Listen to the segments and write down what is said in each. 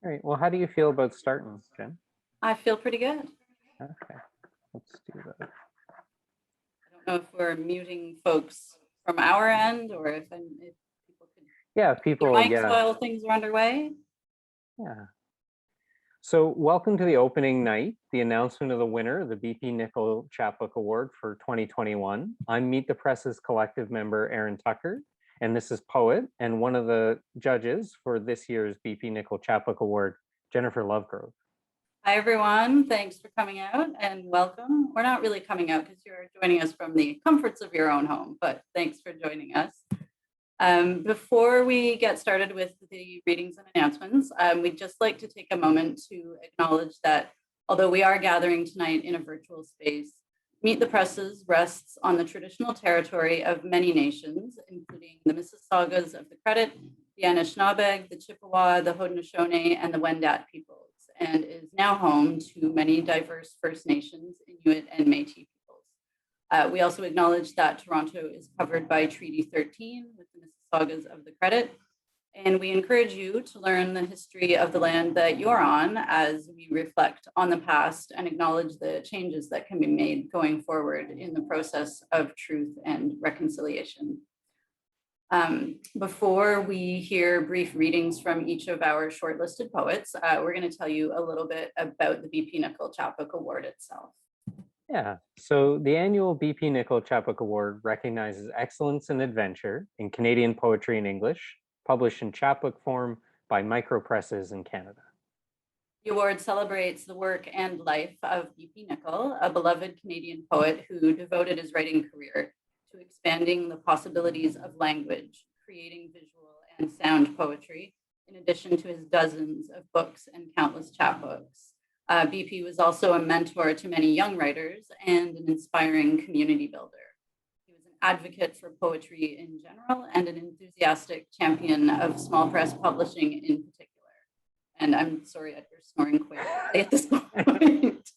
All right. Well, how do you feel about starting, Jen? I feel pretty good. Okay, let's do that. I don't know if we're muting folks from our end or if people could Yeah, their mics while things are underway. Yeah. So welcome to the opening night, the announcement of the winner of the bpNichol Chapbook Award for 2021. I'm Meet the Press's collective member, Aaron Tucker, and this is poet and one of the judges for this year's bpNichol Chapbook Award, Jennifer Lovegrove. Hi, everyone. Thanks for coming out and welcome. We're not really coming out because you're joining us from the comforts of your own home, but thanks for joining us. Before we get started with the readings and announcements, we'd just like to take a moment to acknowledge that although we are gathering tonight in a virtual space, Meet the Presses rests on the traditional territory of many nations, including the Mississaugas of the Credit, the Anishinaabe, the Chippewa, the Haudenosaunee, and the Wendat peoples, and is now home to many diverse First Nations, Inuit, and Métis peoples. We also acknowledge that Toronto is covered by Treaty 13 with the Mississaugas of the Credit, and we encourage you to learn the history of the land that you're on as we reflect on the past and acknowledge the changes that can be made going forward in the process of truth and reconciliation. Before we hear brief readings from each of our shortlisted poets, we're going to tell you a little bit about the bpNichol Chapbook Award itself. Yeah, so the annual bpNichol Chapbook Award recognizes excellence and adventure in Canadian poetry in English, published in chapbook form by micropresses in Canada. The award celebrates the work and life of bpNichol, a beloved Canadian poet who devoted his writing career to expanding the possibilities of language, creating visual and sound poetry, in addition to his dozens of books and countless chapbooks. BP was also a mentor to many young writers and an inspiring community builder. He was an advocate for poetry in general and an enthusiastic champion of small press publishing in particular. And I'm sorry, Edgar, snoring quickly at this point.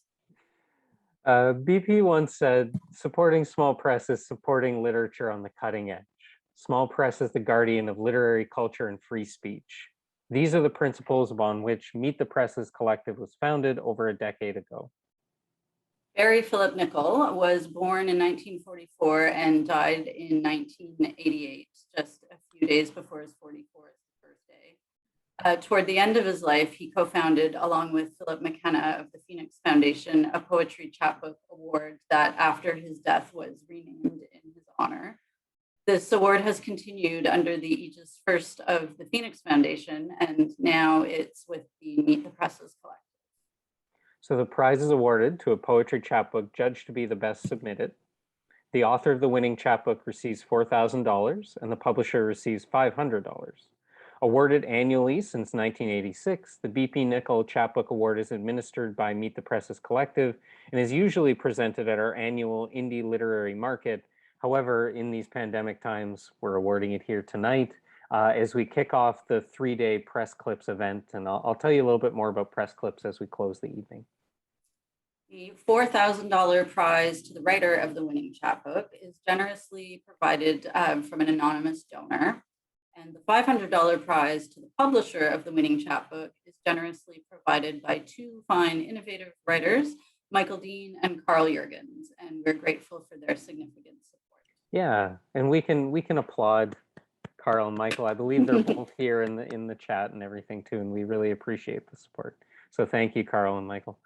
BP once said, supporting small press is supporting literature on the cutting edge. Small press is the guardian of literary culture and free speech. These are the principles upon which Meet the Presses Collective was founded over a decade ago. Barry Philip Nichol was born in 1944 and died in 1988, just a few days before his 44th birthday. Toward the end of his life, he co-founded, along with Philip McKenna of the Phoenix Foundation, a poetry chapbook award that after his death was renamed in his honor. This award has continued under the aegis first of the Phoenix Foundation, and now it's with the Meet the Presses Collective. So the prize is awarded to a poetry chapbook judged to be the best submitted. The author of the winning chapbook receives $4,000 and the publisher receives $500. Awarded annually since 1986, the bpNichol Chapbook Award is administered by Meet the Presses Collective and is usually presented at our annual Indie Literary Market. However, in these pandemic times, we're awarding it here tonight as we kick off the 3-day Press Clips event. And I'll tell you a little bit more about Press Clips as we close the evening. The $4,000 prize to the writer of the winning chapbook is generously provided from an anonymous donor. And the $500 prize to the publisher of the winning chapbook is generously provided by two fine, innovative writers, Michael Dean and Carl Jurgens, and we're grateful for their significant support. Yeah, and we can applaud Carl and Michael. I believe they're both here in the chat and everything too, and we really appreciate the support. So thank you, Carl and Michael.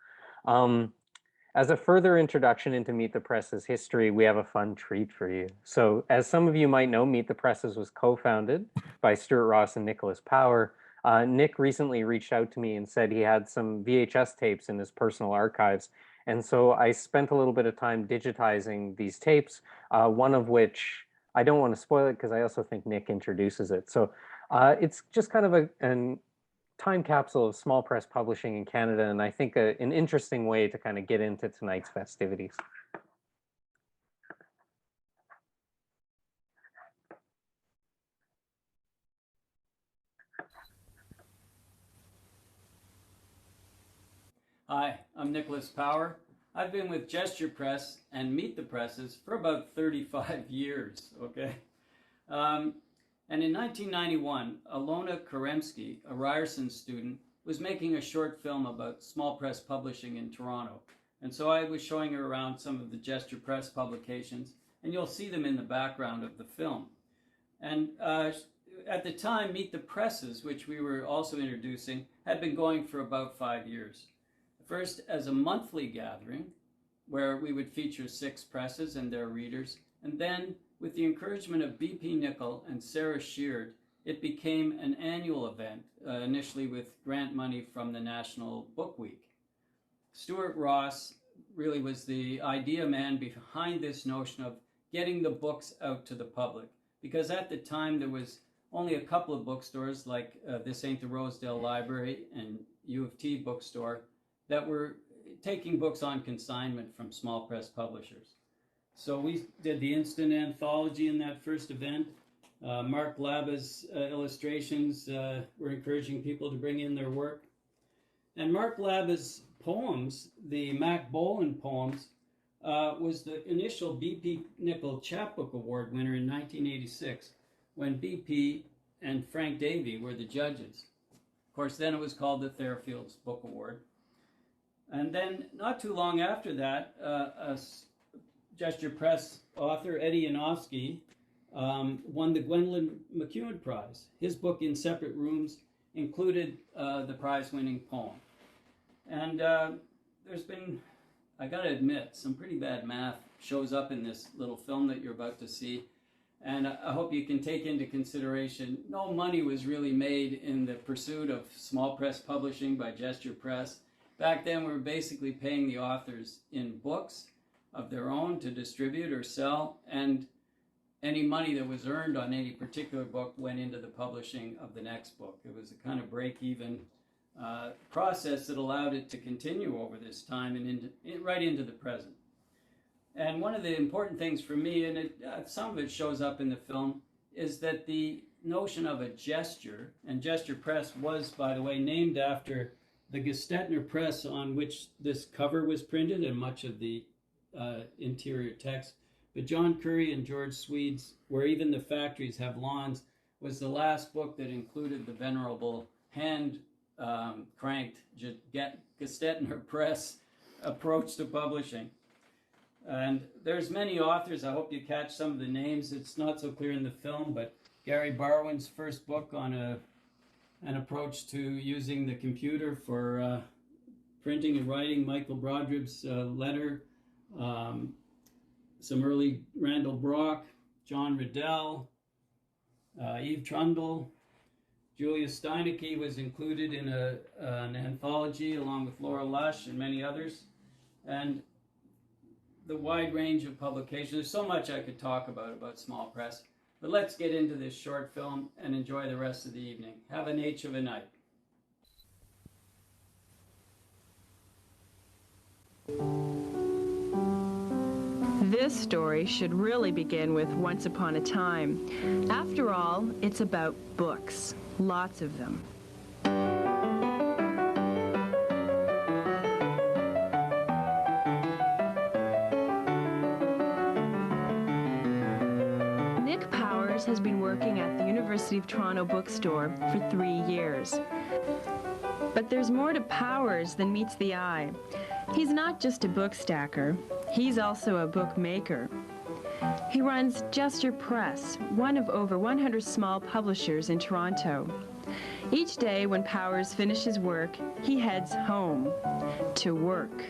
As a further introduction into Meet the Presses history, we have a fun treat for you. So as some of you might know, Meet the Presses was co-founded by Stuart Ross and Nicholas Power. Nick recently reached out to me and said he had some VHS tapes in his personal archives. And so I spent a little bit of time digitizing these tapes, one of which I don't want to spoil it because I also think Nick introduces it. So it's just kind of a time capsule of small press publishing in Canada, and I think an interesting way to kind of get into tonight's festivities. Hi, I'm Nicholas Power. I've been with Jester Press and Meet the Presses for about 35 years, okay? And in 1991, Alona Karemsky, a Ryerson student, was making a short film about small press publishing in Toronto. And so I was showing her around some of the Jester Press publications, and you'll see them in the background of the film. And at the time, Meet the Presses, which we were also introducing, had been going for about 5 years. First as a monthly gathering, where we would feature 6 presses and their readers, and then with the encouragement of bpNichol and Sarah Sheard, it became an annual event, initially with grant money from the National Book Week. Stuart Ross really was the idea man behind this notion of getting the books out to the public, because at the time there was only a couple of bookstores like This Ain't the Rosedale Library and U of T bookstore that were taking books on consignment from small press publishers. So we did the instant anthology in that first event. Mark Laba's illustrations were encouraging people to bring in their work. And Mark Laba's poems, the Mac Bolan poems, was the initial bpNichol Chapbook Award winner in 1986, when BP and Frank Davey were the judges. Of course, then it was called the Fairfields Book Award. And then, not too long after that, a Jester Press author, Eddie Yanofsky, won the Gwendolyn McEwen Prize. His book, In Separate Rooms, included the prize-winning poem. And there's been, I gotta admit, some pretty bad math shows up in this little film that you're about to see. And I hope you can take into consideration, no money was really made in the pursuit of small press publishing by Jester Press. Back then, we were basically paying the authors in books of their own to distribute or sell, and any money that was earned on any particular book went into the publishing of the next book. It was a kind of break-even process that allowed it to continue over this time and right into the present. And one of the important things for me, and some of it shows up in the film, is that the notion of a gesture, and Jester Press was, by the way, named after the Gestetner press on which this cover was printed and much of the interior text. But John Curry and George Swede's Where Even the Factories Have Lawns was the last book that included the venerable hand-cranked Gestetner press approach to publishing. And there's many authors. I hope you catch some of the names. It's not so clear in the film, but Gary Barwin's first book on an approach to using the computer for printing and writing, Michael Brodribb's letter, some early Randall Brock, John Riddell, Eve Trundle. Julia Steinecke was included in an anthology along with Laura Lush and many others. And the wide range of publications. There's so much I could talk about small press. But let's get into this short film and enjoy the rest of the evening. Have an H of a night. This story should really begin with Once Upon a Time. After all, it's about books, lots of them. Has been working at the University of Toronto bookstore for 3 years. But there's more to Powers than meets the eye. He's not just a book stacker, he's also a bookmaker. He runs Jester Press, one of over 100 small publishers in Toronto. Each day when Powers finishes work, he heads home to work.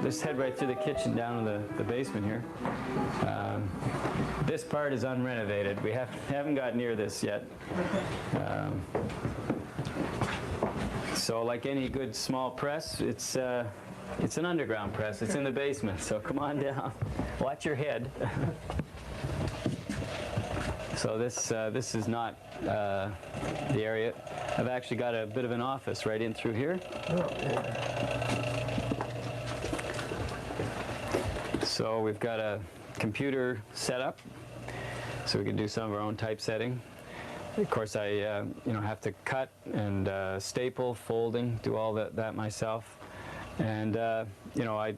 Let's head right through the kitchen down to the basement here. This part is unrenovated. We haven't got near this yet. So like any good small press, it's an underground press. It's in the basement, so come on down. Watch your head. So this is not the area. I've actually got a bit of an office right in through here. So we've got a computer set up, so we can do some of our own typesetting. Of course, I have to cut and staple, folding, do all that myself. And, you know, I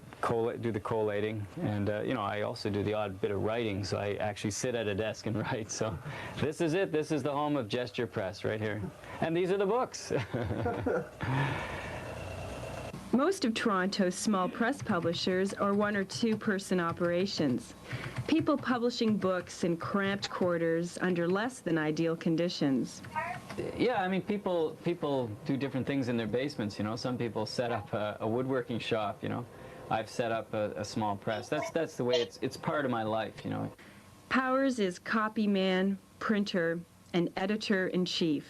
do the collating, and, you know, I also do the odd bit of writing, so I actually sit at a desk and write. So this is it. This is the home of Jester Press right here. And these are the books. Most of Toronto's small press publishers are 1 or 2 person operations. People publishing books in cramped quarters under less than ideal conditions. Yeah, I mean, people do different things in their basements, you know. Some people set up a woodworking shop, you know. I've set up a small press. That's the way it's part of my life, you know. Powers is copy man, printer, and editor-in-chief.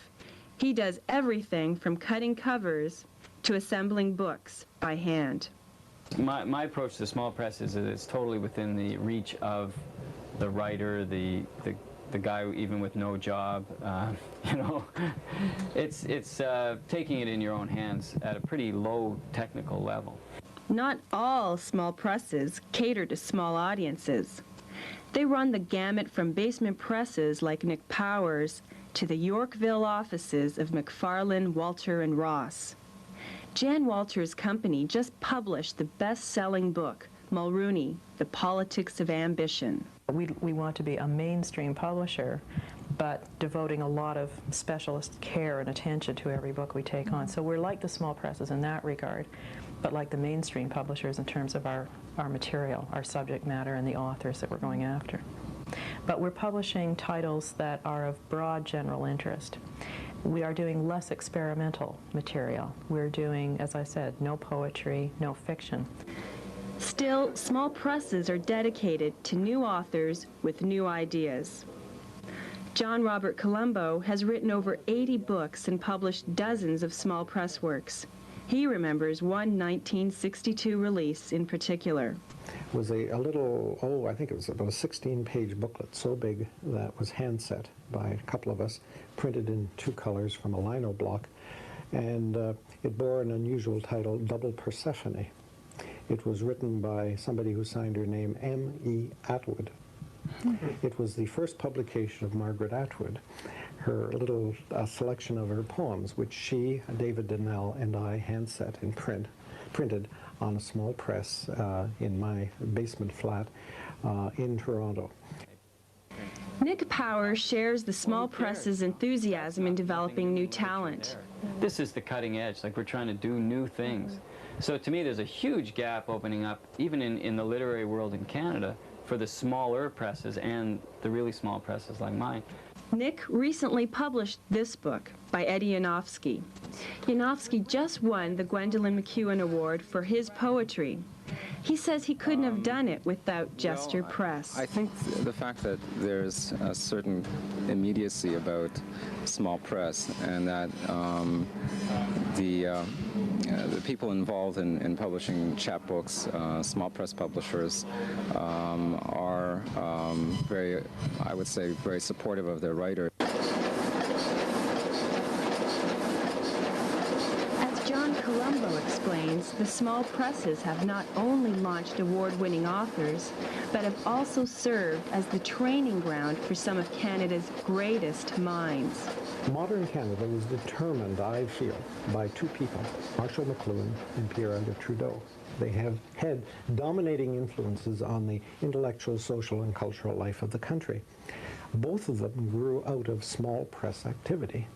He does everything from cutting covers to assembling books by hand. My approach to small press is that it's totally within the reach of the writer, the guy even with no job. You know, it's taking it in your own hands at a pretty low technical level. Not all small presses cater to small audiences. They run the gamut from basement presses like Nick Powers to the Yorkville offices of McFarlane, Walter, and Ross. Jan Walter's company just published the best-selling book, Mulrooney, The Politics of Ambition. We want to be a mainstream publisher, but devoting a lot of specialist care and attention to every book we take on. So we're like the small presses in that regard, but like the mainstream publishers in terms of our material, our subject matter, and the authors that we're going after. But we're publishing titles that are of broad general interest. We are doing less experimental material. We're doing, as I said, no poetry, no fiction. Still, small presses are dedicated to new authors with new ideas. John Robert Colombo has written over 80 books and published dozens of small press works. He remembers one 1962 release in particular. It was a little, I think it was about a 16-page booklet, so big that was hand set by a couple of us, printed in 2 colors from a lino block, and it bore an unusual title, Double Persephone. It was written by somebody who signed her name M.E. Atwood. It was the first publication of Margaret Atwood, her little selection of her poems, which she, David Donnell, and I hand-set in printed on a small press in my basement flat in Toronto. Nick Powers shares the small press's enthusiasm in developing new talent. This is the cutting edge, like we're trying to do new things. So to me, there's a huge gap opening up, even in the literary world in Canada, for the smaller presses and the really small presses like mine. Nick recently published this book by Eddie Yanofsky. Yanofsky just won the Gwendolyn McEwen Award for his poetry. He says he couldn't have done it without Jester Press. I think the fact that there's a certain immediacy about small press, and that the people involved in publishing chapbooks, small press publishers, are very, I would say, very supportive of their writers. Colombo explains, the small presses have not only launched award-winning authors, but have also served as the training ground for some of Canada's greatest minds. Modern Canada was determined, I feel, by 2 people, Marshall McLuhan and Pierre Trudeau. They have had dominating influences on the intellectual, social, and cultural life of the country. Both of them grew out of small press activity.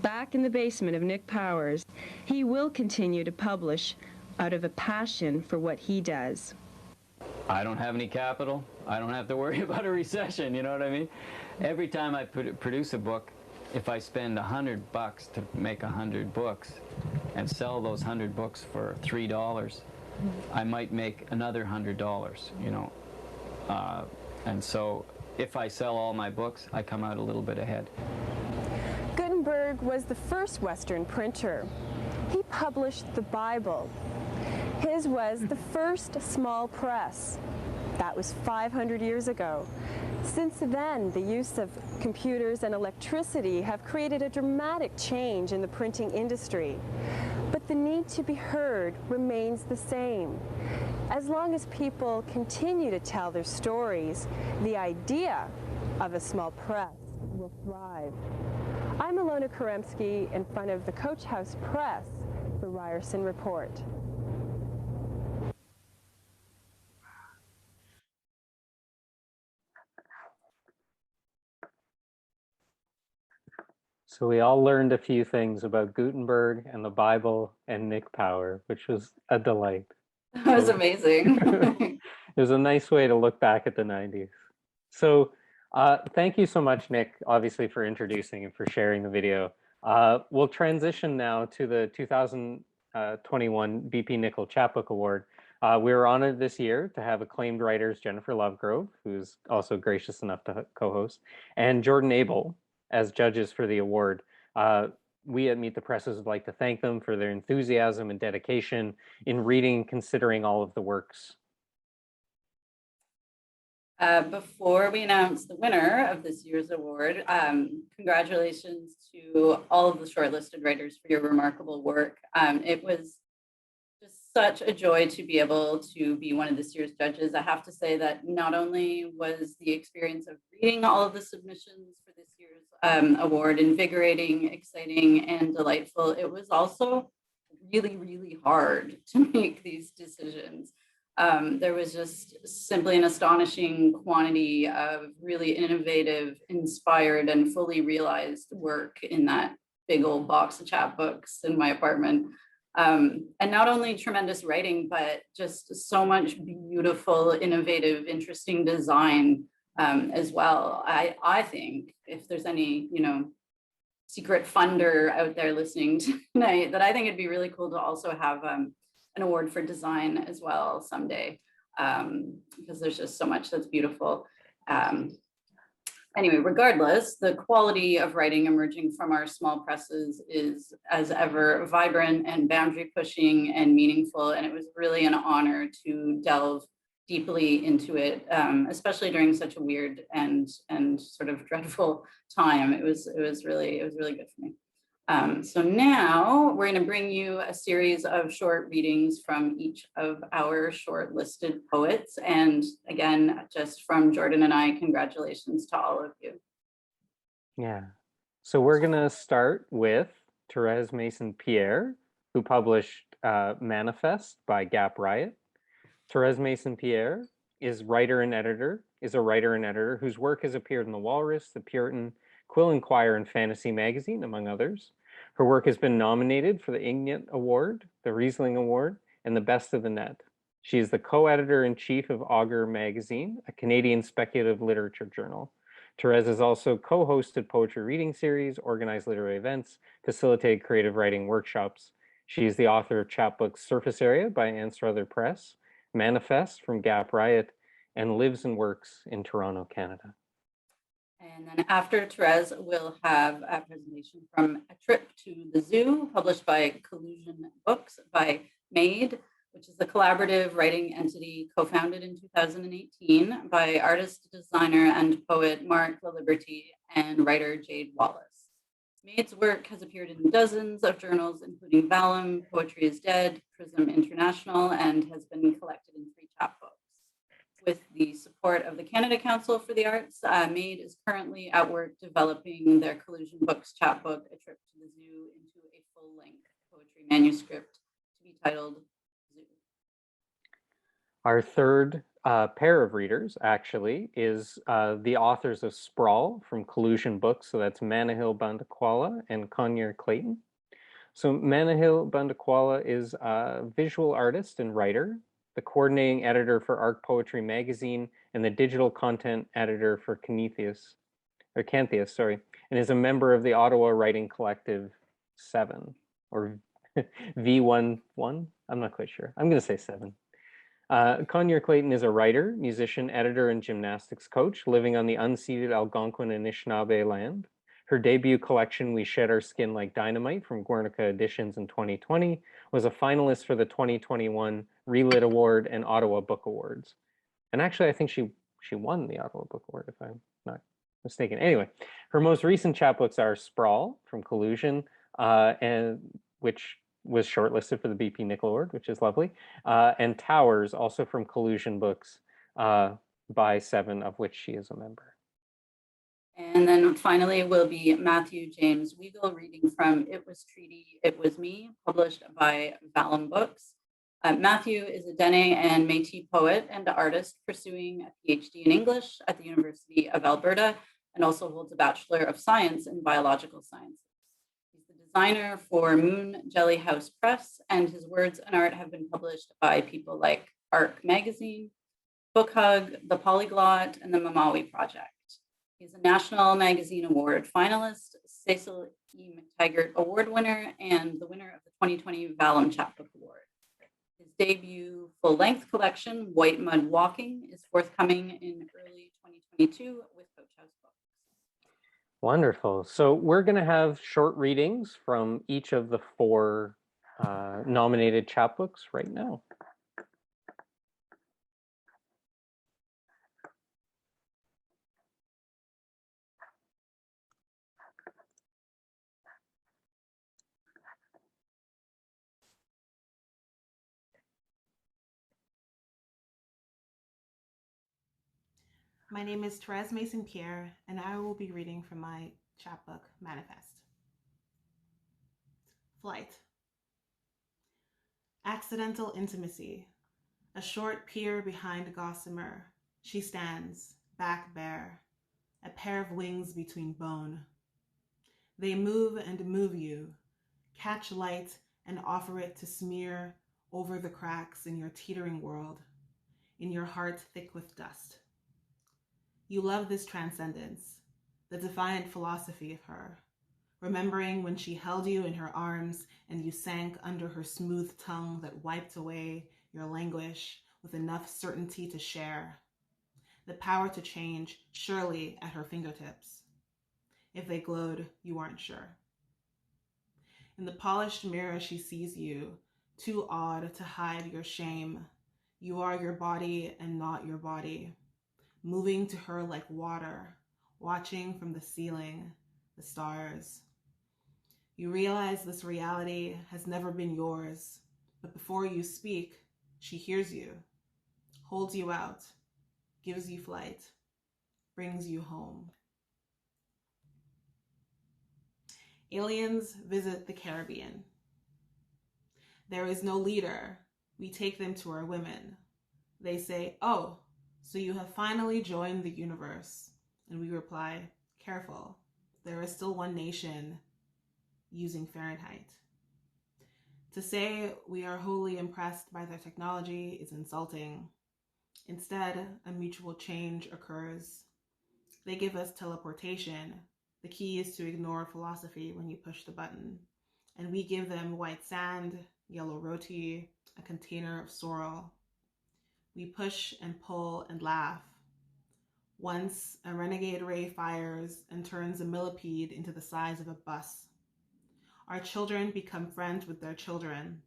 Back in the basement of Nick Powers, he will continue to publish out of a passion for what he does. I don't have any capital. I don't have to worry about a recession, you know what I mean? Every time I produce a book, if I spend $100 to make 100 books and sell those 100 books for $3, I might make another $100, you know. And so if I sell all my books, I come out a little bit ahead. Gutenberg was the first Western printer. He published the Bible. His was the first small press. That was 500 years ago. Since then, the use of computers and electricity have created a dramatic change in the printing industry. But the need to be heard remains the same. As long as people continue to tell their stories, the idea of a small press will thrive. I'm Ilona Karemsky in front of the Coach House Press for Ryerson Report. So we all learned a few things about Gutenberg and the Bible and Nick Power, which was a delight. That was amazing. It was a nice way to look back at the 90s. So thank you so much, Nick, obviously for introducing and for sharing the video. We'll transition now to the 2021 bpNichol Chapbook Award. We were honored this year to have acclaimed writers Jennifer Lovegrove, who's also gracious enough to co-host, and Jordan Abel as judges for the award. We at Meet the Presses would like to thank them for their enthusiasm and dedication in reading and considering all of the works. Before we announce the winner of this year's award, congratulations to all of the shortlisted writers for your remarkable work. It was just such a joy to be able to be one of this year's judges. I have to say that not only was the experience of reading all of the submissions for this year's award invigorating, exciting, and delightful, it was also really, really hard to make these decisions. There was just simply an astonishing quantity of really innovative, inspired, and fully realized work in that big old box of chapbooks in my apartment. And not only tremendous writing, but just so much beautiful, innovative, interesting design as well. I think if there's any, secret funder out there listening tonight, that I think it'd be really cool to also have an award for design as well someday, because there's just so much that's beautiful. Anyway, regardless, the quality of writing emerging from our small presses is, as ever, vibrant and boundary pushing and meaningful. And it was really an honor to delve deeply into it, especially during such a weird and sort of dreadful time. It was really good for me. So now we're going to bring you a series of short readings from each of our shortlisted poets. And again, just from Jordan and I, congratulations to all of you. Yeah. So we're going to start with Terese Masonpierre, who published Manifest by Gap Riot. Terese Masonpierre is a writer and editor whose work has appeared in The Walrus, The Puritan, Quill and Choir, and Fantasy Magazine, among others. Her work has been nominated for the Ignat Award, the Riesling Award, and the Best of the Net. She is the co-editor-in-chief of Augur Magazine, a Canadian speculative literature journal. Terese has also co-hosted poetry reading series, organized literary events, facilitated creative writing workshops. She is the author of Chapbooks Surface Area by Jester Press, Manifest from Gap Riot, and lives and works in Toronto, Canada. And then after Terese, we'll have a presentation from A Trip to the Zzoo, published by Collusion Books by MADE, which is the collaborative writing entity co-founded in 2018 by artist, designer, and poet Mark LaLiberty and writer Jade Wallace. MADE's work has appeared in dozens of journals, including Vallum, Poetry is Dead, Prism International, and has been collected in 3 chapbooks. With the support of the Canada Council for the Arts, MADE is currently at work developing their Collusion Books chapbook, A Trip to the Zzoo, into a full-length poetry manuscript to be titled Zzoo. Our third pair of readers, actually, is the authors of Sprawl from Collusion Books. So that's Manahil, Bandukwala, and Conyer, Clayton. So Manahil Bandukwala is a visual artist and writer, the coordinating editor for Arc Poetry Magazine, and the digital content editor for Canthius, and is a member of the Ottawa Writing Collective 7, or V11. I'm not quite sure. I'm going to say 7. Conyer Clayton is a writer, musician, editor, and gymnastics coach living on the unceded Algonquin and Anishinaabe land. Her debut collection, We Shed Our Skin Like Dynamite, from Guernica Editions in 2020, was a finalist for the 2021 Relit Award and Ottawa Book Awards. And actually, I think she won the Ottawa Book Award, if I'm not mistaken. Anyway, her most recent chapbooks are Sprawl from Collusion, and which was shortlisted for the bpNichol Award, which is lovely, and Towers, also from Collusion Books, by 7, of which she is a member. And then finally will be Matthew James Weigel reading from It Was Treaty, It Was Me, published by Vallum Books. Matthew is a Dene and Métis poet and artist pursuing a PhD in English at the University of Alberta, and also holds a Bachelor of Science in Biological Sciences. designer for Moon Jelly House Press, and his words and art have been published by people like Arc Magazine, Book Hug, The Polyglot, and the Mamawi Project. He's a National Magazine Award finalist, Cecil E. McTaggart Award winner, and the winner of the 2020 Vallum Chapbook Award. His debut full-length collection, White Mud Walking, is forthcoming in early 2022 with Coach House Books. Wonderful. So we're going to have short readings from each of the four nominated chapbooks right now. My name is Terese Masonpierre, and I will be reading from my chapbook, Manifest. Flight. Accidental intimacy. A short pier behind gossamer. She stands, back bare, a pair of wings between bone. They move and move you, catch light and offer it to smear over the cracks in your teetering world, in your heart thick with dust. You love this transcendence, the defiant philosophy of her, remembering when she held you in her arms and you sank under her smooth tongue that wiped away your languish with enough certainty to share. The power to change surely at her fingertips. If they glowed, you aren't sure. In the polished mirror she sees you, too awed to hide your shame. You are your body and not your body. Moving to her like water, watching from the ceiling, the stars. You realize this reality has never been yours, but before you speak, she hears you, holds you out, gives you flight, brings you home. Aliens visit the Caribbean. There is no leader. We take them to our women. They say, "Oh, so you have finally joined the universe." And we reply, "Careful, there is still one nation," using Fahrenheit. To say we are wholly impressed by their technology is insulting. Instead, a mutual change occurs. They give us teleportation. The key is to ignore philosophy when you push the button. And we give them white sand, yellow roti, a container of sorrel. We push and pull and laugh. Once, a renegade ray fires and turns a millipede into the size of a bus. Our children become friends with their children.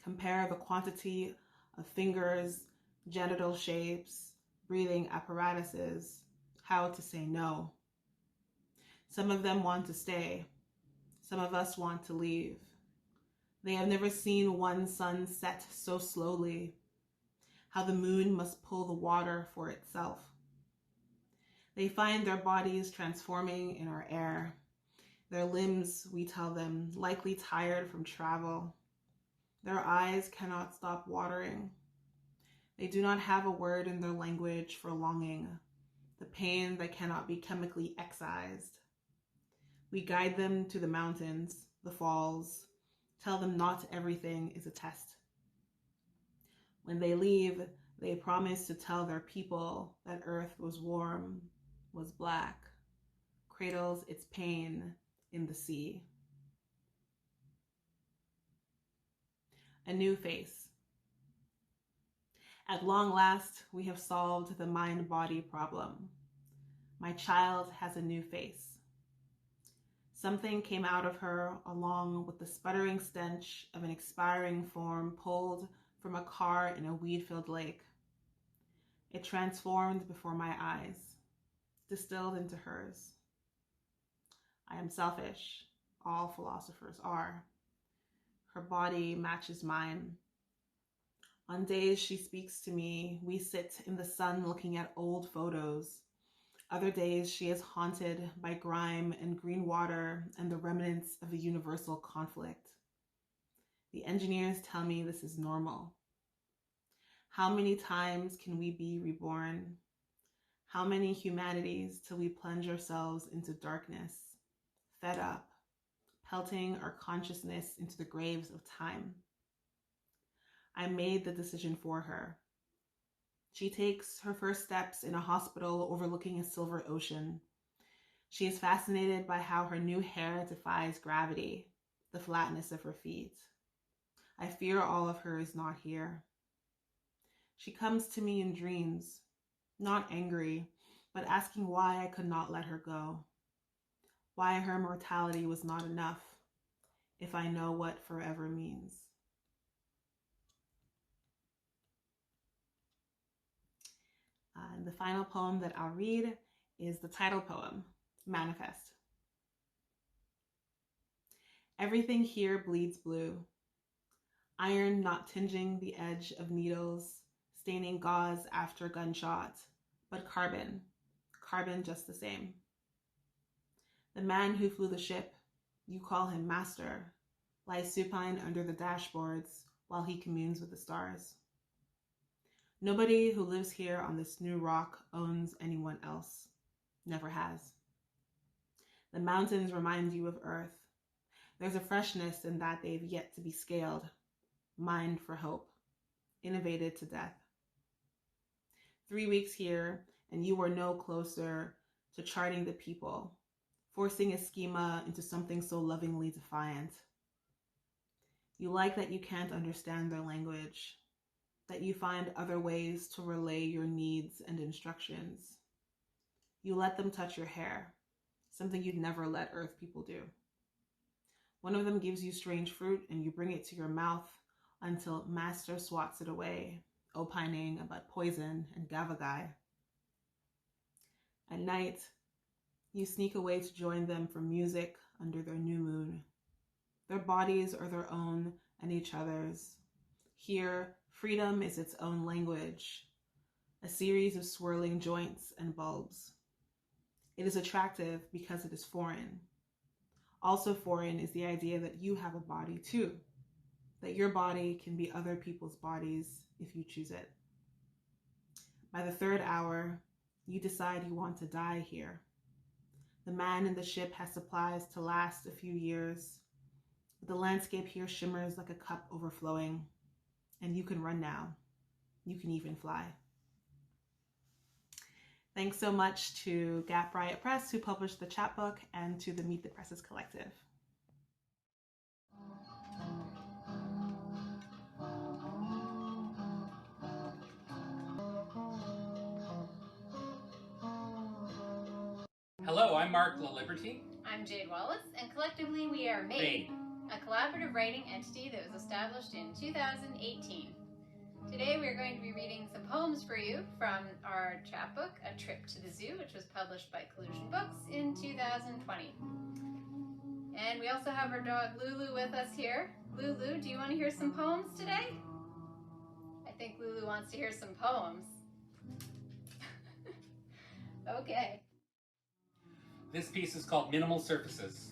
Compare the quantity of fingers, genital shapes, breathing apparatuses, how to say no. Some of them want to stay. Some of us want to leave. They have never seen one sun set so slowly, how the moon must pull the water for itself. They find their bodies transforming in our air. Their limbs, we tell them, likely tired from travel. Their eyes cannot stop watering. They do not have a word in their language for longing, the pain that cannot be chemically excised. We guide them to the mountains, the falls, tell them not everything is a test. When they leave, they promise to tell their people that earth was warm, was black, cradles its pain in the sea. A new face. At long last, we have solved the mind-body problem. My child has a new face. Something came out of her along with the sputtering stench of an expiring form pulled from a car in a weed-filled lake. It transformed before my eyes, distilled into hers. I am selfish. All philosophers are. Her body matches mine. On days she speaks to me, we sit in the sun looking at old photos. Other days she is haunted by grime and green water and the remnants of a universal conflict. The engineers tell me this is normal. How many times can we be reborn? How many humanities till we plunge ourselves into darkness, fed up, pelting our consciousness into the graves of time. I made the decision for her. She takes her first steps in a hospital overlooking a silver ocean. She is fascinated by how her new hair defies gravity, the flatness of her feet. I fear all of her is not here. She comes to me in dreams, not angry, but asking why I could not let her go, why her mortality was not enough, if I know what forever means. And the final poem that I'll read is the title poem, Manifest. Everything here bleeds blue. Iron not tinging the edge of needles, staining gauze after gunshot, but carbon just the same. The man who flew the ship, you call him master, lies supine under the dashboards while he communes with the stars. Nobody who lives here on this new rock owns anyone else, never has. The mountains remind you of Earth. There's a freshness in that they've yet to be scaled, mined for hope, innovated to death. 3 weeks here, and you were no closer to charting the people, forcing a schema into something so lovingly defiant. You like that you can't understand their language, that you find other ways to relay your needs and instructions. You let them touch your hair, something you'd never let Earth people do. One of them gives you strange fruit and you bring it to your mouth until Master swats it away, opining about poison and gavagai. At night, you sneak away to join them for music under their new moon. Their bodies are their own and each other's. Here, freedom is its own language, a series of swirling joints and bulbs. It is attractive because it is foreign. Also foreign is the idea that you have a body too, that your body can be other people's bodies if you choose it. By the third hour, you decide you want to die here. The man in the ship has supplies to last a few years, but the landscape here shimmers like a cup overflowing, and you can run now. You can even fly. Thanks so much to Riot Press, who published the chapbook, and to the Meet the Presses Collective. Hello, I'm Mark LaLiberty. I'm Jade Wallace, and collectively we are MADE, a collaborative writing entity that was established in 2018. Today we are going to be reading some poems for you from our chapbook, A Trip to the Zzoo, which was published by Collusion Books in 2020. And we also have our dog Lulu with us here. Lulu, do you want to hear some poems today? I think Lulu wants to hear some poems. Okay. This piece is called Minimal Surfaces.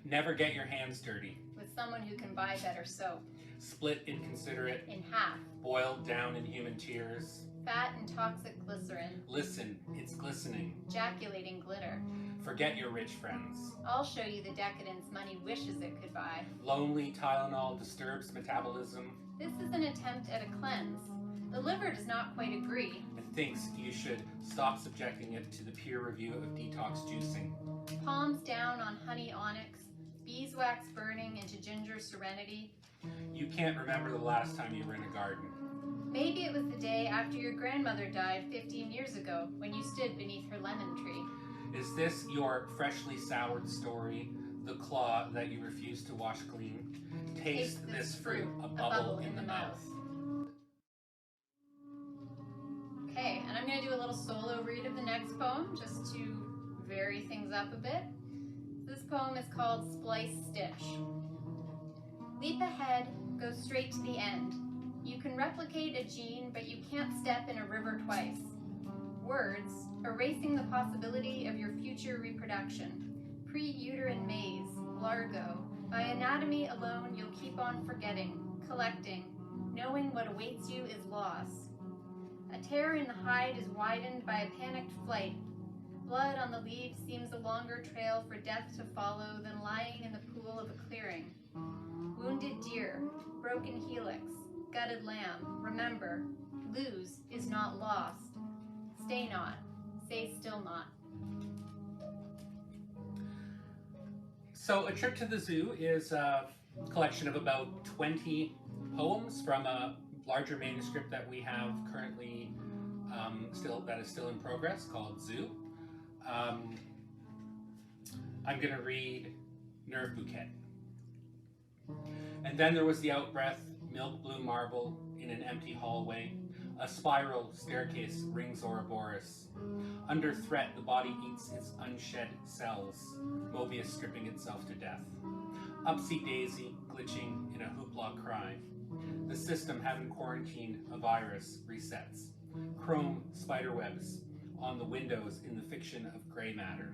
Never get your hands dirty. With someone who can buy better soap. Split inconsiderate. In half. Boiled down in human tears. Fat and toxic glycerin. Listen, it's glistening. Ejaculating glitter. Forget your rich friends. I'll show you the decadence money wishes it could buy. Lonely Tylenol disturbs metabolism. This is an attempt at a cleanse. The liver does not quite agree. And thinks you should stop subjecting it to the peer review of detox juicing. Palms down on honey onyx, beeswax burning into ginger serenity. You can't remember the last time you were in a garden. Maybe it was the day after your grandmother died 15 years ago when you stood beneath her lemon tree. Is this your freshly soured story, the claw that you refuse to wash clean? Taste this fruit, a bubble in the mouth. Okay, and I'm going to do a little solo read of the next poem just to vary things up a bit. This poem is called Splice Stitch. Leap ahead, go straight to the end. You can replicate a gene, but you can't step in a river twice. Words, erasing the possibility of your future reproduction. Pre-uterine maze, largo. By anatomy alone, you'll keep on forgetting, collecting. Knowing what awaits you is loss. A tear in the hide is widened by a panicked flight. Blood on the leaves seems a longer trail for death to follow than lying in the pool of a clearing. Wounded deer, broken helix, gutted lamb, remember, lose is not lost. Stay not, say still not. So A Trip to the Zzoo is a collection of about 20 poems from a larger manuscript that we have currently that is still in progress called Zzoo. I'm going to read Nerve Bouquet. And then there was the outbreath, milk blue marble in an empty hallway. A spiral staircase rings Ouroboros. Under threat, the body eats its unshed cells, Mobius stripping itself to death. Upsy daisy, glitching in a hoopla cry. The system having quarantined a virus resets. Chrome spiderwebs on the windows in the fiction of gray matter.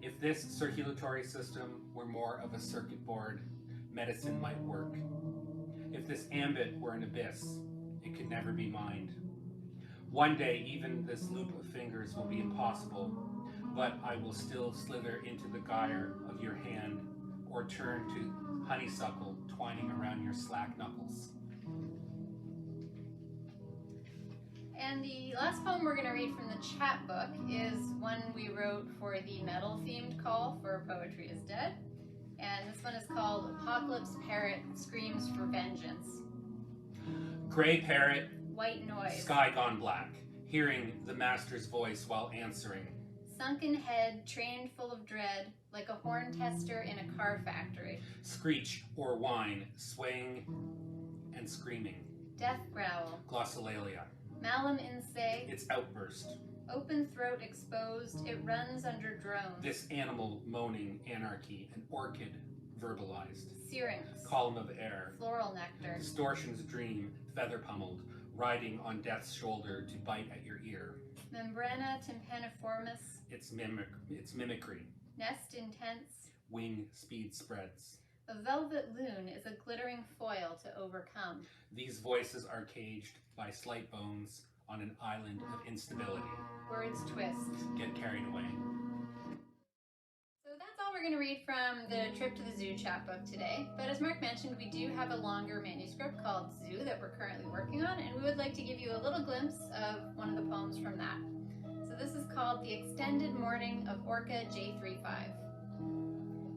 If this circulatory system were more of a circuit board, medicine might work. If this ambit were an abyss, it could never be mined. One day, even this loop of fingers will be impossible, but I will still slither into the gyre of your hand or turn to honeysuckle twining around your slack knuckles. And the last poem we're going to read from the chapbook is one we wrote for the metal-themed call for Poetry is Dead. And this one is called Apocalypse Parrot Screams for Vengeance. Gray parrot, white noise, sky gone black, hearing the master's voice while answering. Sunken head, trained full of dread, like a horn tester in a car factory. Screech or whine, swaying and screaming. Death growl, Glossolalia. malum in se, Its outburst. Open throat exposed, it runs under drones. This animal moaning anarchy, an orchid verbalized. Syrinx, Column of air. floral nectar. Distortion's dream, feather pummeled, riding on death's shoulder to bite at your ear. Membrana tympaniformis, Its mimicry. nest intense. Wing speed spreads. A velvet loon is a glittering foil to overcome. These voices are caged by slight bones on an island of instability. Words twist. Get carried away. So that's all we're going to read from the Trip to the Zzoo chapbook today. But as Mark mentioned, we do have a longer manuscript called Zzoo that we're currently working on, and we would like to give you a little glimpse of one of the poems from that. So this is called The Extended Mourning of Orca J35.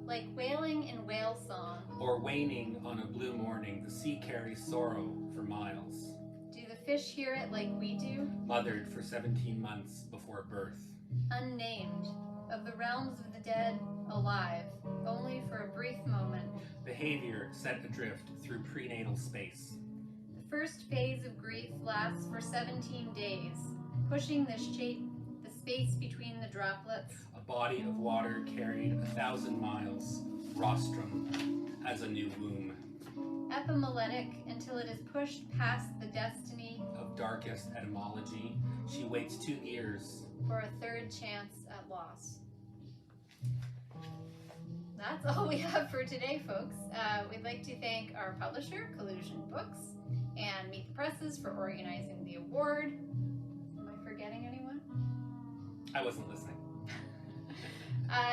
Like wailing in whale song, Or waning on a blue morning, the sea carries sorrow for miles. do the fish hear it like we do? Mothered for 17 months before birth. Unnamed, of the realms of the dead, alive, only for a brief moment. Behavior set adrift through prenatal space. The first phase of grief lasts for 17 days, pushing the space between the droplets. A body of water carried 1,000 miles, rostrum, as a new womb. Epimelectic until it is pushed past the destiny Of darkest etymology, she waits 2 years. for a third chance at loss. That's all we have for today, folks. We'd like to thank our publisher, Collusion Books, and Meet the Presses for organizing the award. Am I forgetting anyone? I wasn't listening.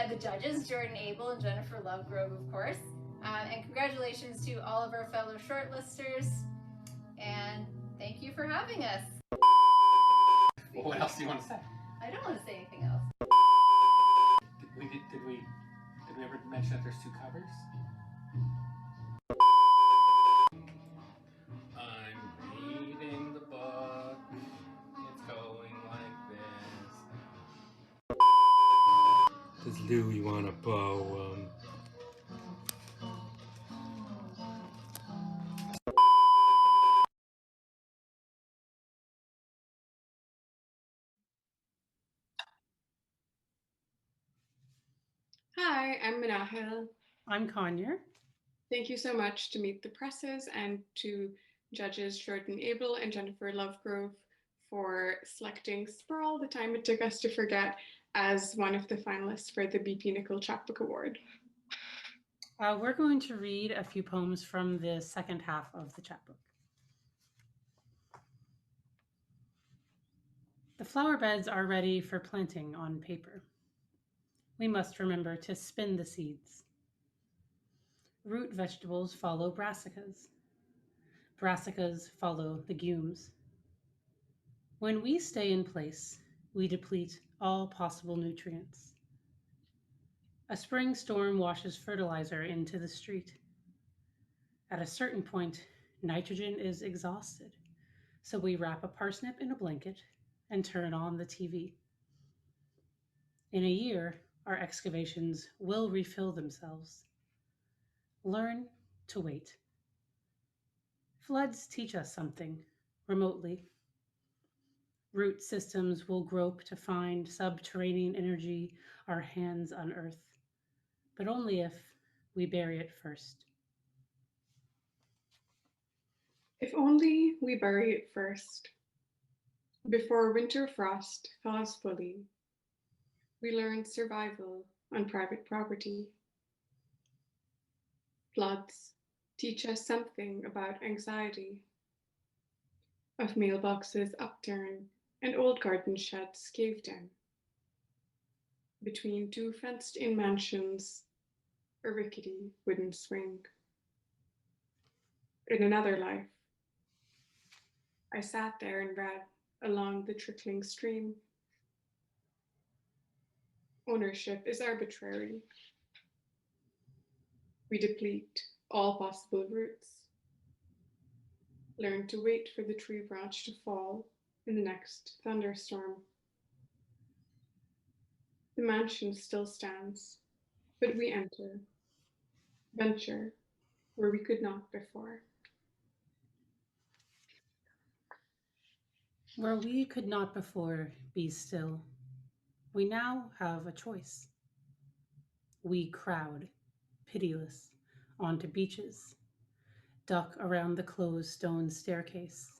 The judges, Jordan Abel and Jennifer Lovegrove, of course. And congratulations to all of our fellow shortlisters. And thank you for having us. Well, what else do you want to say? I don't want to say anything else. Did we ever mention that there's 2 covers? I'm reading the book. It's going like this. Does Louie want a poem? Hi, I'm Manahil. I'm Conyer. Thank you so much to Meet the Presses and to judges Jordan Abel and Jennifer Lovegrove for selecting Sprawl, The Time It Took Us to Forget, as one of the finalists for the bpNichol Chapbook Award. We're going to read a few poems from the second half of the chapbook. The flower beds are ready for planting on paper. We must remember to spin the seeds. Root vegetables follow brassicas. Brassicas follow legumes. When we stay in place, we deplete all possible nutrients. A spring storm washes fertilizer into the street. At a certain point, nitrogen is exhausted, so we wrap a parsnip in a blanket and turn on the TV. In a year, our excavations will refill themselves. Learn to wait. Floods teach us something, remotely. Root systems will grope to find subterranean energy our hands unearth, but only if we bury it first. If only we bury it first. Before winter frost thaws fully, we learn survival on private property. Floods teach us something about anxiety, of mailboxes upturned and old garden sheds caved in. Between two fenced-in mansions, a rickety wooden swing. In another life, I sat there and read along the trickling stream. Ownership is arbitrary. We deplete all possible roots. Learn to wait for the tree branch to fall in the next thunderstorm. The mansion still stands, but we venture where we could not before. Where we could not before be still, we now have a choice. We crowd, pitiless, onto beaches, duck around the closed stone staircase.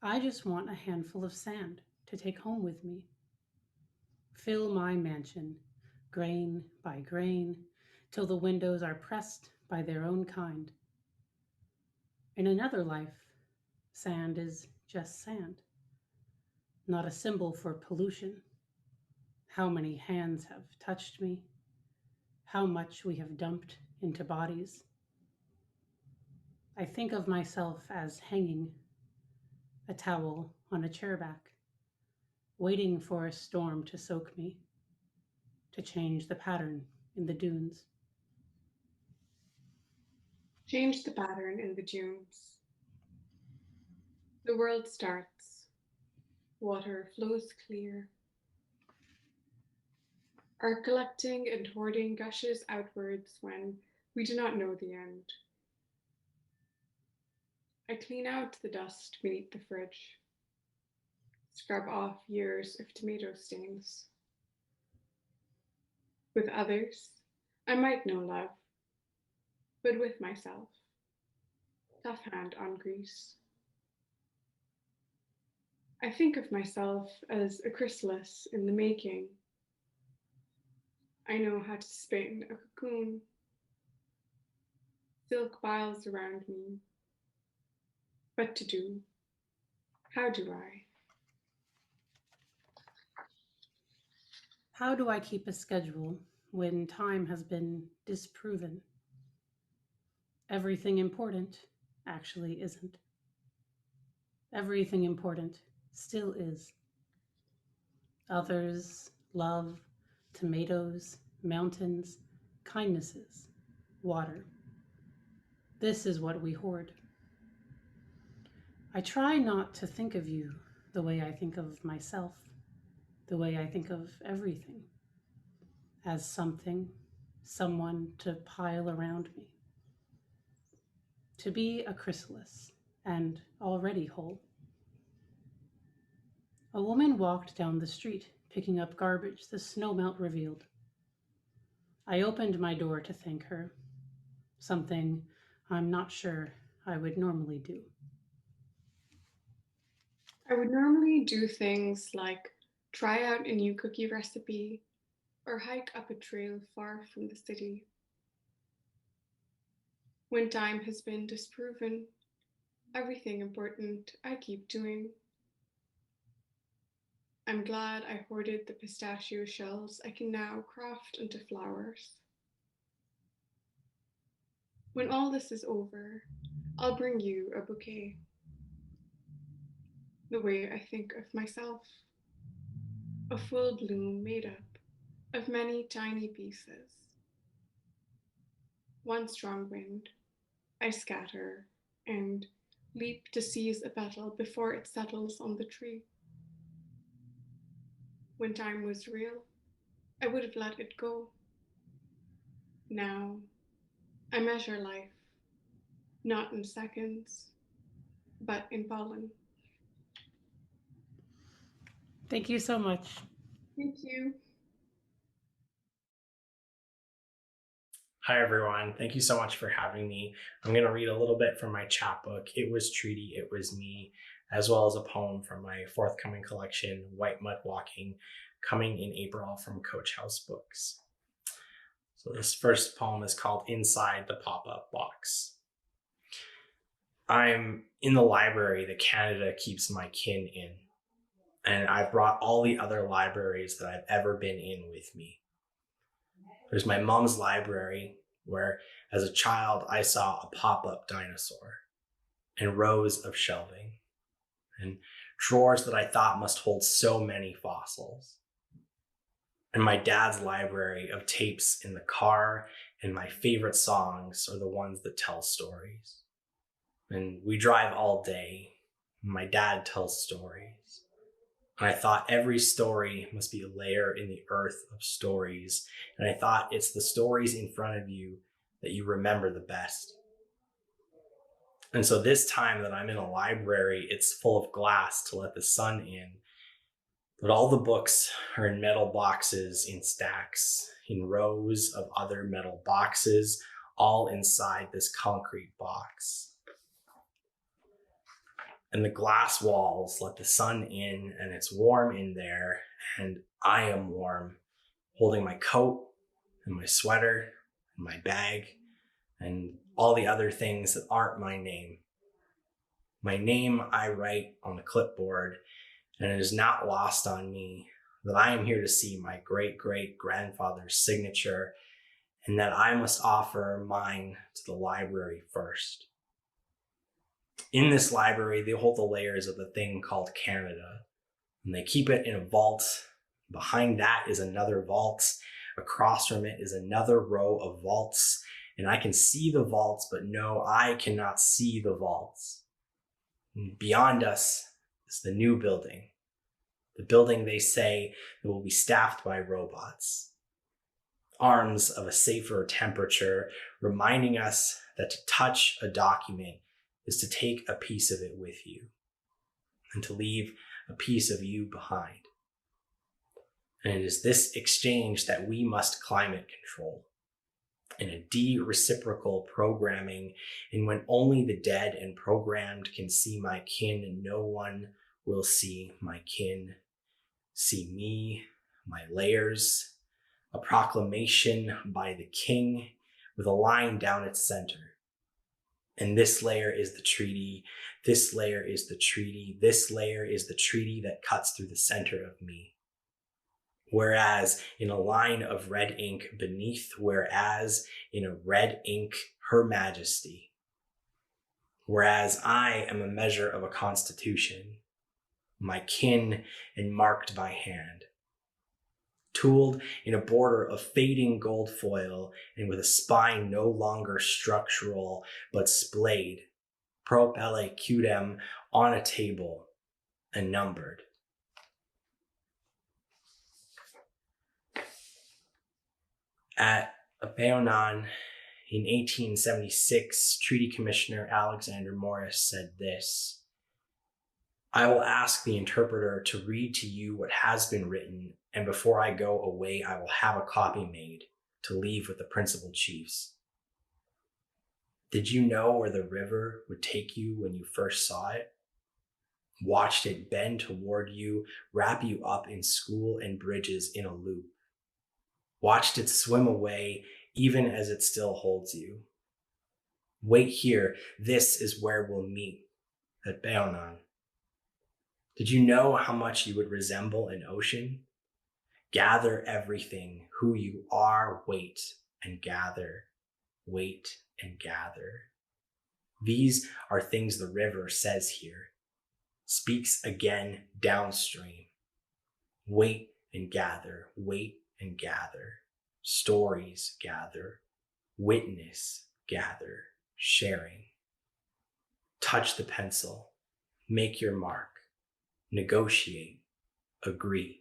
I just want a handful of sand to take home with me. Fill my mansion, grain by grain, till the windows are pressed by their own kind. In another life, sand is just sand, not a symbol for pollution. How many hands have touched me, how much we have dumped into bodies. I think of myself as hanging, a towel on a chairback, waiting for a storm to soak me, to change the pattern in the dunes. Change the pattern in the dunes. The world starts. Water flows clear. Our collecting and hoarding gushes outwards when we do not know the end. I clean out the dust beneath the fridge, scrub off years of tomato stains. With others, I might know love, but with myself, tough hand on grease. I think of myself as a chrysalis in the making. I know how to spin a cocoon. Silk piles around me. What to do? How do I? How do I keep a schedule when time has been disproven? Everything important actually isn't. Everything important still is. Others, love, tomatoes, mountains, kindnesses, water. This is what we hoard. I try not to think of you the way I think of myself, the way I think of everything, as something, someone to pile around me. To be a chrysalis and already whole. A woman walked down the street, picking up garbage the snowmelt revealed. I opened my door to thank her, something I'm not sure I would normally do. I would normally do things like try out a new cookie recipe or hike up a trail far from the city. When time has been disproven, everything important I keep doing. I'm glad I hoarded the pistachio shells I can now craft into flowers. When all this is over, I'll bring you a bouquet. The way I think of myself, a full bloom made up of many tiny pieces. One strong wind, I scatter and leap to seize a petal before it settles on the tree. When time was real, I would have let it go. Now, I measure life, not in seconds, but in pollen. Thank you so much. Thank you. Hi, everyone. Thank you so much for having me. I'm going to read a little bit from my chapbook, It Was Treaty, It Was Me, as well as a poem from my forthcoming collection, White Mud Walking, coming in April from Coach House Books. So this first poem is called Inside the Pop-Up Box. I'm in the library that Canada keeps my kin in, and I've brought all the other libraries that I've ever been in with me. There's my mom's library, where as a child I saw a pop-up dinosaur and rows of shelving and drawers that I thought must hold so many fossils. And my dad's library of tapes in the car, and my favorite songs are the ones that tell stories. And we drive all day, and my dad tells stories. And I thought every story must be a layer in the earth of stories. And I thought it's the stories in front of you that you remember the best. And so this time that I'm in a library, it's full of glass to let the sun in. But all the books are in metal boxes in stacks, in rows of other metal boxes, all inside this concrete box. And the glass walls let the sun in, and it's warm in there, and I am warm, holding my coat and my sweater and my bag and all the other things that aren't my name. My name I write on the clipboard, and it is not lost on me that I am here to see my great-great-grandfather's signature, and that I must offer mine to the library first. In this library, they hold the layers of the thing called Canada, and they keep it in a vault. Behind that is another vault. Across from it is another row of vaults, and I can see the vaults, but no, I cannot see the vaults. And beyond us is the new building, the building they say that will be staffed by robots. Arms of a safer temperature, reminding us that to touch a document is to take a piece of it with you and to leave a piece of you behind. And it is this exchange that we must climate control in a de-reciprocal programming, and when only the dead and programmed can see my kin, and no one will see my kin, see me, my layers, a proclamation by the king with a line down its center. And this layer is the treaty, this layer is the treaty, this layer is the treaty that cuts through the center of me. Whereas in a line of red ink beneath, whereas in a red ink, Her Majesty. Whereas I am a measure of a constitution, my kin and marked by hand. Tooled in a border of fading gold foil and with a spine no longer structural but splayed, propelle cudem on a table and numbered. At Bayonan in 1876, Treaty Commissioner Alexander Morris said this: "I will ask the interpreter to read to you what has been written, and before I go away, I will have a copy made to leave with the principal chiefs. Did you know where the river would take you when you first saw it? Watched it bend toward you, wrap you up in school and bridges in a loop. Watched it swim away even as it still holds you. Wait here, this is where we'll meet, at Bayonan. Did you know how much you would resemble an ocean? Gather everything, who you are, wait and gather, wait and gather. These are things the river says here, speaks again downstream. Wait and gather, stories gather, witness gather, sharing. Touch the pencil, make your mark, negotiate, agree.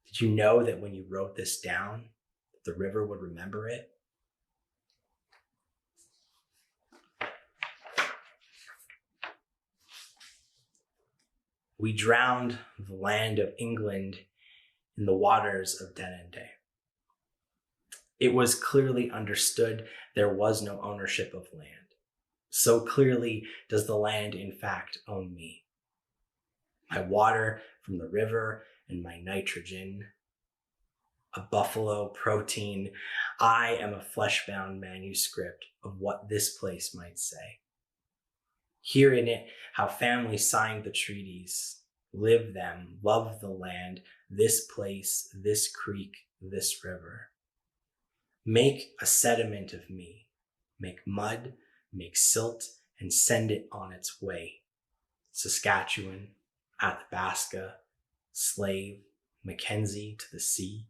Did you know that when you wrote this down, the river would remember it? We drowned the land of England in the waters of Denende. It was clearly understood there was no ownership of land. So clearly does the land in fact own me. My water from the river and my nitrogen, a buffalo protein. I am a flesh-bound manuscript of what this place might say. Hear in it how families signed the treaties, live them, love the land, this place, this creek, this river. Make a sediment of me, make mud, make silt, and send it on its way. Saskatchewan, Athabasca, Slave, Mackenzie to the sea.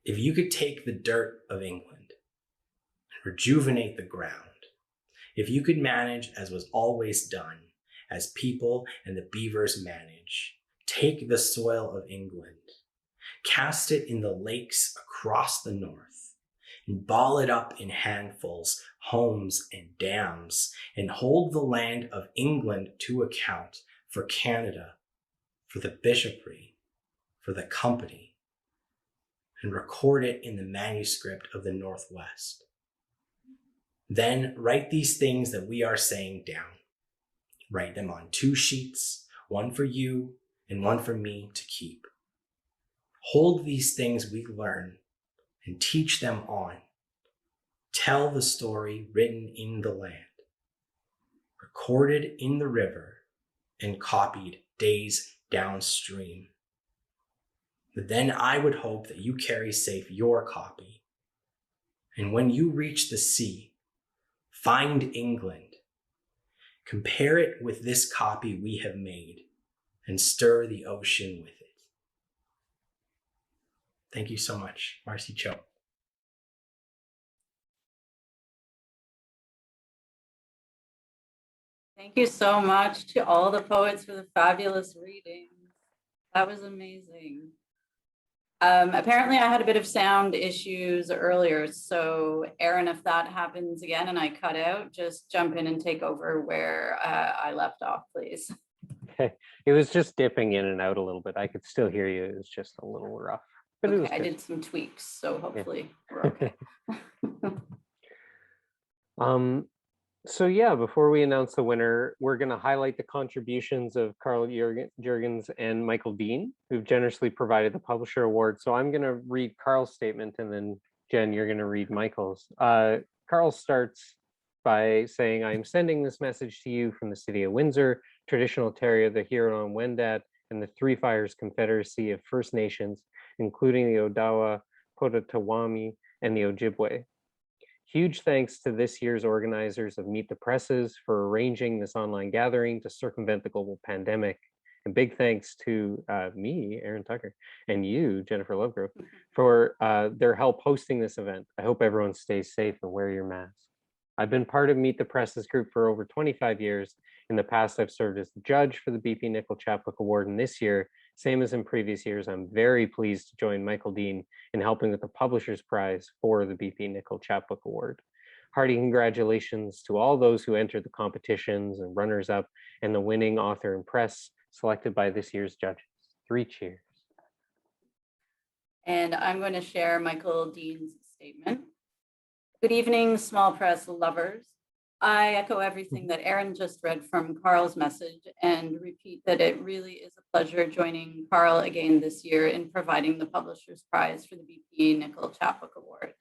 If you could take the dirt of England and rejuvenate the ground, if you could manage as was always done, as people and the beavers manage, take the soil of England, cast it in the lakes across the north, and ball it up in handfuls, homes and dams, and hold the land of England to account for Canada, for the bishopry, for the company, and record it in the manuscript of the Northwest. Then write these things that we are saying down. Write them on 2 sheets, one for you and one for me to keep. Hold these things we learn and teach them on. Tell the story written in the land, recorded in the river and copied days downstream. But then I would hope that you carry safe your copy. And when you reach the sea, find England, compare it with this copy we have made, and stir the ocean with it. Thank you so much, Marcy Cho. Thank you so much to all the poets for the fabulous reading. That was amazing. Apparently I had a bit of sound issues earlier, so Aaron, if that happens again and I cut out, just jump in and take over where I left off, please. Okay, it was just dipping in and out a little bit. I could still hear you. It was just a little rough. But okay, it was I good. did some tweaks, so hopefully we're okay. So yeah, before we announce the winner, we're going to highlight the contributions of Carl Jurgens and Michael Dean, who've generously provided the Publisher Award. So I'm going to read Carl's statement, and then Jen, you're going to read Michael's. Carl starts by saying, "I am sending this message to you from the city of Windsor, traditional Ontario, the Huron-Wendat, and the Three Fires Confederacy of First Nations, including the Odawa, Potawatomi, and the Ojibwe. Huge thanks to this year's organizers of Meet the Presses for arranging this online gathering to circumvent the global pandemic. And big thanks to me, Aaron Tucker, and you, Jennifer Lovegrove, for their help hosting this event. I hope everyone stays safe and wear your mask. I've been part of Meet the Presses group for over 25 years. In the past, I've served as the judge for the bpNichol Chapbook Award, and this year, same as in previous years, I'm very pleased to join Michael Dean in helping with the Publisher's Prize for the bpNichol Chapbook Award. Hearty congratulations to all those who entered the competitions and runners-up and the winning author and press selected by this year's judges. 3 cheers. And I'm going to share Michael Dean's statement. Good evening, small press lovers. I echo everything that Aaron just read from Carl's message and repeat that it really is a pleasure joining Carl again this year in providing the Publisher's Prize for the bpNichol Chapbook Award.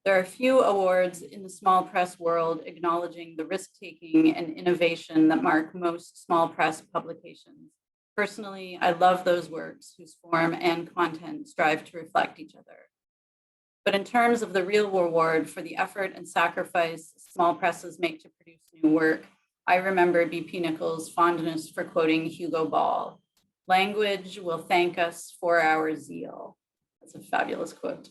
There are few awards in the small press world acknowledging the risk-taking and innovation that mark most small press publications. Personally, I love those works whose form and content strive to reflect each other. But in terms of the real reward for the effort and sacrifice small presses make to produce new work, I remember bpNichol's fondness for quoting Hugo Ball. "Language will thank us for our zeal." That's a fabulous quote.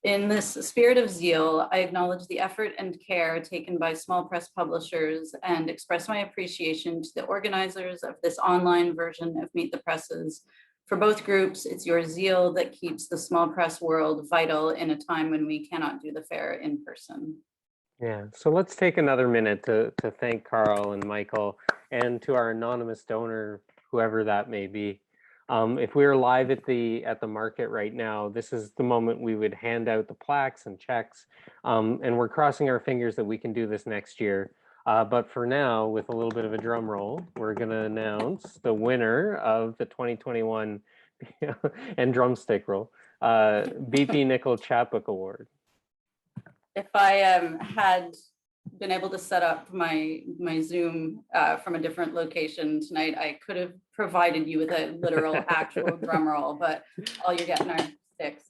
In this spirit of zeal, I acknowledge the effort and care taken by small press publishers and express my appreciation to the organizers of this online version of Meet the Presses. For both groups, it's your zeal that keeps the small press world vital in a time when we cannot do the fair in person. Yeah, so let's take another minute to thank Carl and Michael, and to our anonymous donor, whoever that may be. If we were live at the market right now, this is the moment we would hand out the plaques and checks, and we're crossing our fingers that we can do this next year. But for now, with a little bit of a drum roll, we're going to announce the winner of the 2021 and drumstick roll bpNichol Chapbook Award. If I had been able to set up my Zoom from a different location tonight, I could have provided you with a literal actual drum roll, but all you're getting are sticks.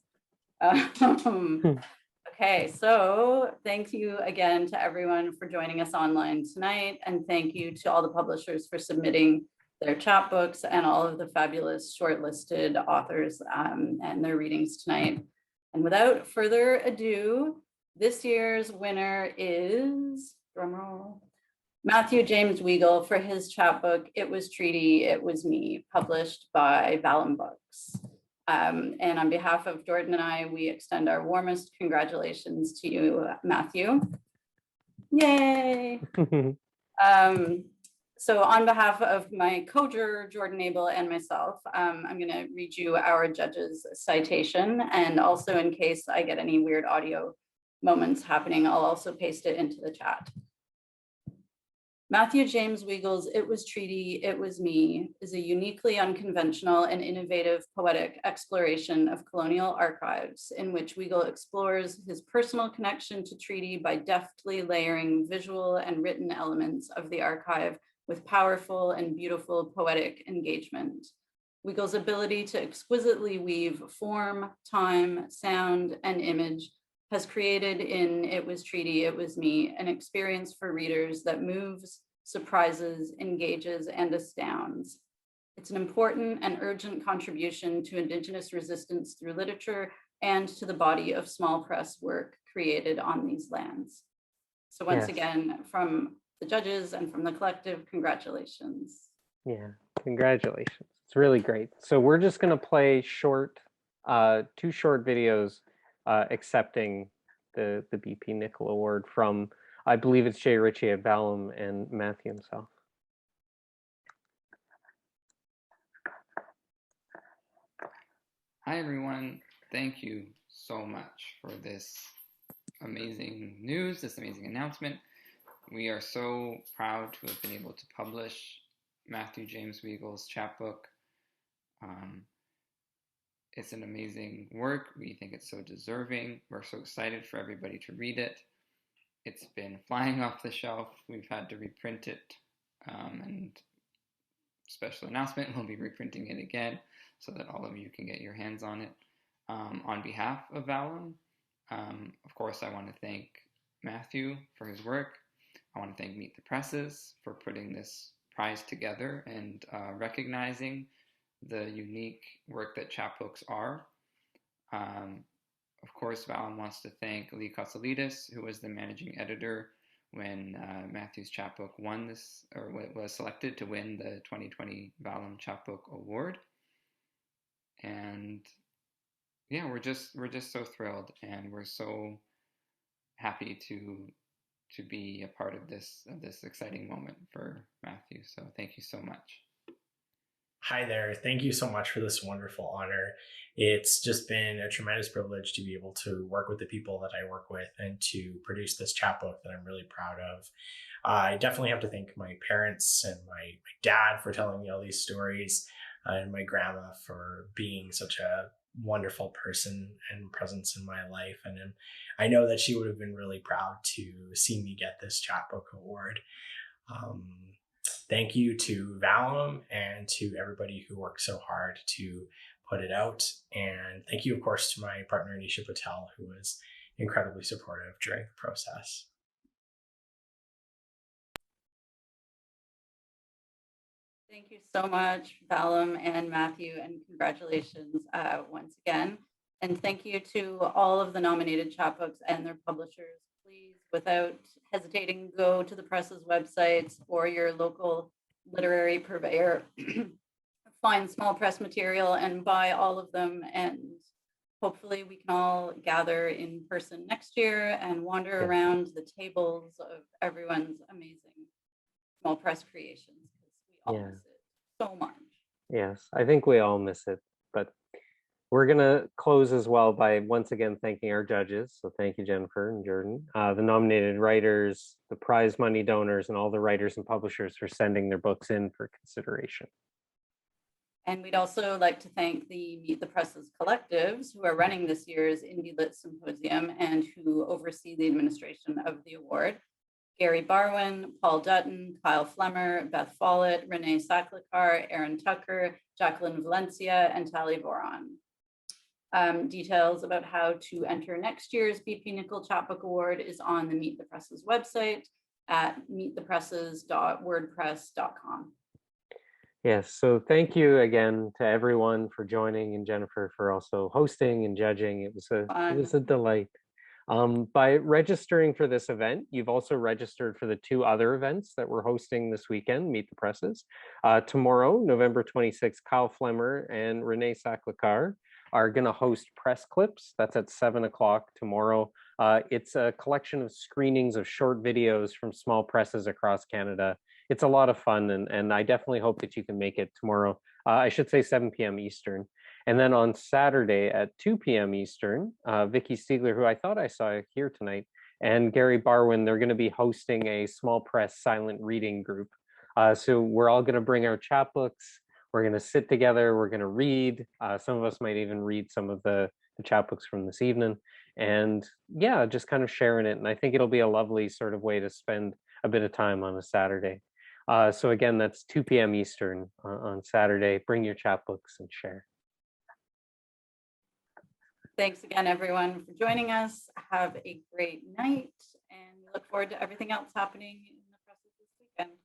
Okay, so thank you again to everyone for joining us online tonight, and thank you to all the publishers for submitting their chapbooks and all of the fabulous shortlisted authors and their readings tonight. And without further ado, this year's winner is, drumroll, Matthew James Weigel for his chapbook, It Was Treaty, It Was Me, published by Vallum Books. And on behalf of Jordan and I, we extend our warmest congratulations to you, Matthew. Yay! So on behalf of my co-juror, Jordan Abel, and myself, I'm going to read you our judge's citation. And also, in case I get any weird audio moments happening, I'll also paste it into the chat. Matthew James Weigel's It Was Treaty, It Was Me is a uniquely unconventional and innovative poetic exploration of colonial archives in which Weigel explores his personal connection to treaty by deftly layering visual and written elements of the archive with powerful and beautiful poetic engagement. Weigel's ability to exquisitely weave form, time, sound, and image has created in It Was Treaty, It Was Me an experience for readers that moves, surprises, engages, and astounds. It's an important and urgent contribution to Indigenous resistance through literature and to the body of small press work created on these lands. So once again, from the judges and from the collective, congratulations. Yeah, congratulations. It's really great. So we're just going to play two short videos accepting the bpNichol Award from, I believe it's Jay Ritchie at Vallum and Matthew himself. Hi everyone, thank you so much for this amazing news, this amazing announcement. We are so proud to have been able to publish Matthew James Weigel's chapbook. It's an amazing work. We think it's so deserving. We're so excited for everybody to read it. It's been flying off the shelf. We've had to reprint it, and special announcement, we'll be reprinting it again so that all of you can get your hands on it. On behalf of Vallum, of course, I want to thank Matthew for his work. I want to thank Meet the Presses for putting this prize together and recognizing the unique work that chapbooks are. Of course, Vallum wants to thank Lee Katsalidis, who was the managing editor when Matthew's chapbook won this, or was selected to win the 2020 Vallum Chapbook Award. And yeah, we're just so thrilled, and we're so happy to be a part of this exciting moment for Matthew. So thank you so much. Hi there. Thank you so much for this wonderful honor. It's just been a tremendous privilege to be able to work with the people that I work with and to produce this chapbook that I'm really proud of. I definitely have to thank my parents and my dad for telling me all these stories, and my grandma for being such a wonderful person and presence in my life. And I know that she would have been really proud to see me get this Chapbook Award. Thank you to Vallum and to everybody who worked so hard to put it out. And thank you, of course, to my partner, Nisha Patel, who was incredibly supportive during the process. Thank you so much, Vallum and Matthew, and congratulations once again. And thank you to all of the nominated chapbooks and their publishers. Please, without hesitating, go to the press's websites or your local literary purveyor, find small press material and buy all of them. And hopefully we can all gather in person next year and wander around the tables of everyone's amazing small press creations. We all miss it so much. Yes, I think we all miss it, but we're going to close as well by once again thanking our judges. So thank you, Jennifer and Jordan, the nominated writers, the prize money donors, and all the writers and publishers for sending their books in for consideration. And we'd also like to thank the Meet the Presses collectives who are running this year's Indie Lit Symposium and who oversee the administration of the award. Gary Barwin, Paul Dutton, Kyle Flemmer, Beth Follett, Renee Saklikar, Aaron Tucker, Jacqueline Valencia, and Tali Voron. Details about how to enter next year's bpNichol Chapbook Award is on the Meet the Presses website at meetthepresses.wordpress.com. Yes, so thank you again to everyone for joining, and Jennifer for also hosting and judging. It was a delight. By registering for this event, you've also registered for the 2 other events that we're hosting this weekend, Meet the Presses. Tomorrow, November 26th, Kyle Flemmer and Renee Saklikar are going to host press clips. That's at 7 o'clock tomorrow. It's a collection of screenings of short videos from small presses across Canada. It's a lot of fun, and I definitely hope that you can make it tomorrow. I should say 7 p.m. Eastern. And then on Saturday at 2 p.m. Eastern, Vicky Stiegler, who I thought I saw here tonight, and Gary Barwin, they're going to be hosting a small press silent reading group. So we're all going to bring our chapbooks. We're going to sit together. We're going to read. Some of us might even read some of the chapbooks from this evening. And yeah, just kind of sharing it. And I think it'll be a lovely sort of way to spend a bit of time on a Saturday. So again, that's 2 p.m. Eastern on Saturday. Bring your chapbooks and share. Thanks again, everyone, for joining us. Have a great night, and we look forward to everything else happening in the presses this weekend.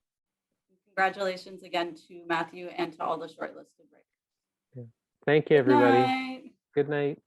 Congratulations again to Matthew and to all the shortlisted writers. Thank you, everybody. Good night. Good night.